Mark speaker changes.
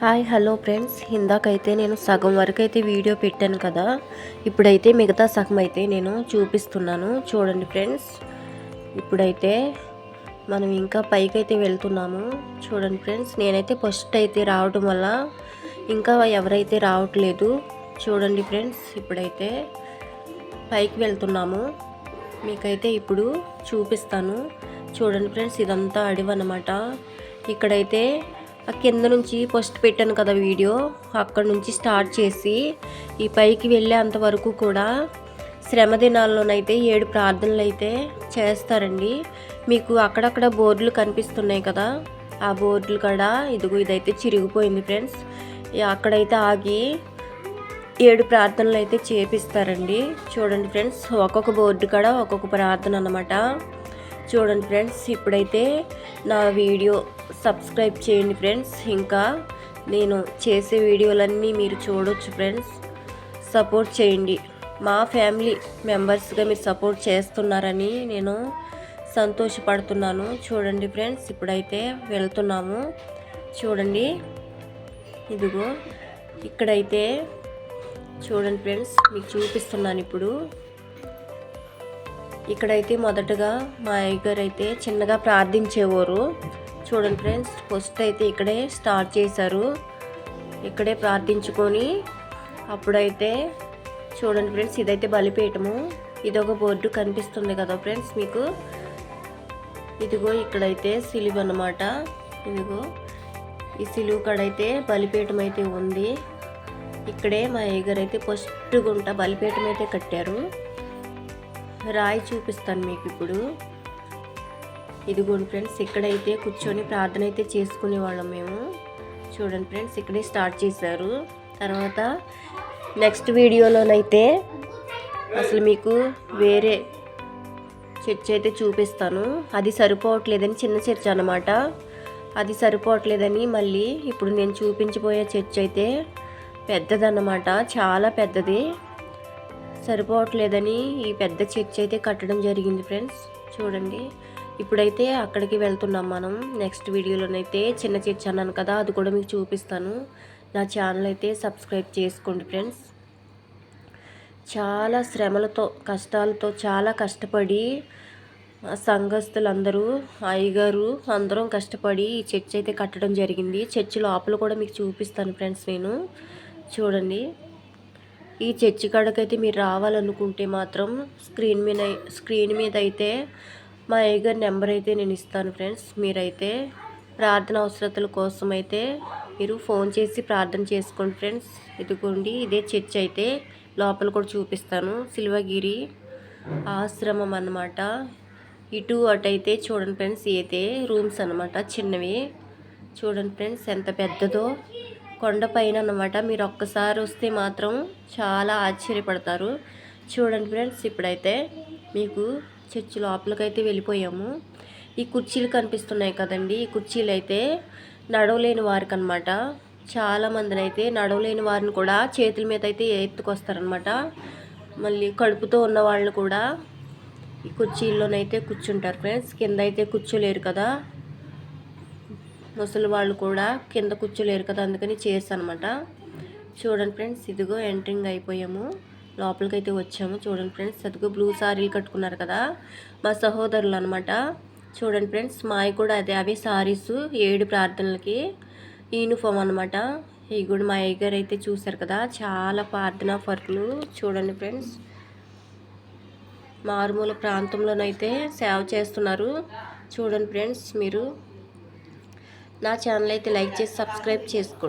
Speaker 1: Hi hello friends, ఇందాకైతే నేను సగం వరకు అయితే వీడియో పెట్టాను కదా. ఇప్పుడైతే మిగతా సగం అయితే నేను చూపిస్తున్నాను. చూడండి ఫ్రెండ్స్, ఇప్పుడైతే మనం ఇంకా పైకి అయితే వెళ్తున్నాము. చూడండి ఫ్రెండ్స్, నేనైతే ఫస్ట్ అయితే రావడం వల్ల ఇంకా ఎవరైతే రావట్లేదు. చూడండి ఫ్రెండ్స్, ఇప్పుడైతే పైకి వెళ్తున్నాము. మీకైతే ఇప్పుడు చూపిస్తాను. చూడండి ఫ్రెండ్స్, ఇదంతా అడవి అన్నమాట. ఇక్కడైతే ఆ కింద నుంచి ఫస్ట్ పెట్టాను కదా వీడియో, అక్కడ నుంచి స్టార్ట్ చేసి ఈ పైకి వెళ్ళేంత వరకు కూడా శ్రమ దినాల్లోనైతే 7 ప్రార్థనలు అయితే చేస్తారండి. మీకు అక్కడక్కడ బోర్డులు కనిపిస్తున్నాయి కదా, ఆ బోర్డులు కూడా ఇదైతే చిరిగిపోయింది ఫ్రెండ్స్. అక్కడైతే ఆగి 7 ప్రార్థనలు అయితే చేపిస్తారండి. చూడండి ఫ్రెండ్స్, ఒక్కొక్క బోర్డు కూడా ఒక్కొక్క ప్రార్థన అన్నమాట. చూడండి ఫ్రెండ్స్, ఇప్పుడైతే నా వీడియో సబ్స్క్రైబ్ చేయండి ఫ్రెండ్స్. ఇంకా నేను చేసే వీడియోలన్నీ మీరు చూడొచ్చు ఫ్రెండ్స్. సపోర్ట్ చేయండి. మా ఫ్యామిలీ మెంబర్స్గా మీరు సపోర్ట్ చేస్తున్నారని నేను సంతోషపడుతున్నాను. చూడండి ఫ్రెండ్స్, ఇప్పుడైతే వెళ్తున్నాము. చూడండి, ఇదిగో ఇక్కడైతే చూడండి ఫ్రెండ్స్, మీకు చూపిస్తున్నాను. ఇప్పుడు ఇక్కడైతే మొదటగా మా అయ్యగారు అయితే చిన్నగా ప్రార్థించేవారు. చూడండి ఫ్రెండ్స్, ఫస్ట్ అయితే ఇక్కడే స్టార్ట్ చేశారు. ఇక్కడే ప్రార్థించుకొని అప్పుడైతే చూడండి ఫ్రెండ్స్, ఇదైతే బలిపీఠము. ఇదొక బోర్డు కనిపిస్తుంది కదా ఫ్రెండ్స్ మీకు. ఇదిగో ఇక్కడైతే సిలువ అన్నమాట. ఇదిగో ఈ సిలువ కాడైతే బలిపీఠం అయితే ఉంది. ఇక్కడే మా అయ్యగారు అయితే ఫస్ట్ గుంట బలిపీఠం అయితే కట్టారు. రాయి చూపిస్తాను మీకు ఇప్పుడు. ఇదిగోండి ఫ్రెండ్స్, ఇక్కడైతే కూర్చొని ప్రార్థన అయితే చేసుకునేవాళ్ళం మేము. చూడండి ఫ్రెండ్స్, ఇక్కడే స్టార్ట్ చేశారు. తర్వాత నెక్స్ట్ వీడియోలోనైతే అసలు మీకు వేరే చర్చ్ అయితే చూపిస్తాను. అది సరిపోవట్లేదని, చిన్న చర్చ్ అన్నమాట, అది సరిపోవట్లేదని మళ్ళీ ఇప్పుడు నేను చూపించబోయే చర్చ్ అయితే పెద్దదన్నమాట, చాలా పెద్దది. సరిపోవట్లేదని ఈ పెద్ద చర్చ్ అయితే కట్టడం జరిగింది ఫ్రెండ్స్. చూడండి, ఇప్పుడైతే అక్కడికి వెళ్తున్నాం మనం. నెక్స్ట్ వీడియోలోనైతే చిన్న చర్చ్ అన్నాను కదా, అది కూడా మీకు చూపిస్తాను. నా ఛానల్ అయితే సబ్స్క్రైబ్ చేసుకోండి ఫ్రెండ్స్. చాలా శ్రమలతో, కష్టాలతో, చాలా కష్టపడి సంఘస్థులందరూ, అయ్యగారు అందరం కష్టపడి ఈ చర్చ్ అయితే కట్టడం జరిగింది. చర్చ్ లోపల కూడా మీకు చూపిస్తాను ఫ్రెండ్స్ నేను. చూడండి, ఈ చర్చి కాడకైతే మీరు రావాలనుకుంటే మాత్రం స్క్రీన్ మీద అయితే మా అయ్యగారి నెంబర్ అయితే నేను ఇస్తాను ఫ్రెండ్స్. మీరైతే ప్రార్థన అవసరతల కోసం అయితే మీరు ఫోన్ చేసి ప్రార్థన చేసుకోండి ఫ్రెండ్స్. ఇదిగోండి, ఇదే చర్చ్ అయితే లోపల కూడా చూపిస్తాను. సిల్వగిరి ఆశ్రమం అన్నమాట. ఇటు అటు అయితే చూడండి ఫ్రెండ్స్, అయితే రూమ్స్ అన్నమాట, చిన్నవి. చూడండి ఫ్రెండ్స్, ఎంత పెద్దదో కొండ పైన అన్నమాట. మీరు ఒక్కసారి వస్తే మాత్రం చాలా ఆశ్చర్యపడతారు. చూడండి ఫ్రెండ్స్, ఇప్పుడైతే మీకు చర్చి లోపలికైతే వెళ్ళిపోయాము. ఈ కుర్చీలు కనిపిస్తున్నాయి కదండి, ఈ కుర్చీలు అయితే నడవలేని వారికి అనమాట. చాలామందిని అయితే నడవలేని వారిని కూడా చేతుల మీద అయితే ఎత్తుకొస్తారనమాట. మళ్ళీ కడుపుతో ఉన్న వాళ్ళు కూడా ఈ కుర్చీల్లోనైతే కూర్చుంటారు ఫ్రెండ్స్. కింద అయితే కూర్చోలేరు కదా, ముసలి వాళ్ళు కూడా కింద కూర్చోలేరు కదా, అందుకని చైర్స్ అనమాట. చూడండి ఫ్రెండ్స్, ఇదిగో ఎంట్రింగ్ అయిపోయాము, లోపలికి అయితే వచ్చాము. చూడండి ఫ్రెండ్స్, అదిగో బ్లూ సారీలు కట్టుకున్నారు కదా మా సహోదరులు అనమాట. చూడండి ఫ్రెండ్స్, మావి కూడా అవే సారీస్ 7 ప్రార్థనలకి యూనిఫామ్ అనమాట. ఈ కూడా మా అయ్యగారు అయితే చూశారు కదా, చాలా ప్రార్థనా పరులు. చూడండి ఫ్రెండ్స్, మారుమూల ప్రాంతంలోనైతే సేవ చేస్తున్నారు. చూడండి ఫ్రెండ్స్, మీరు నా ఛానల్ అయితే లైక్ చేసి సబ్స్క్రైబ్ చేసుకోండి.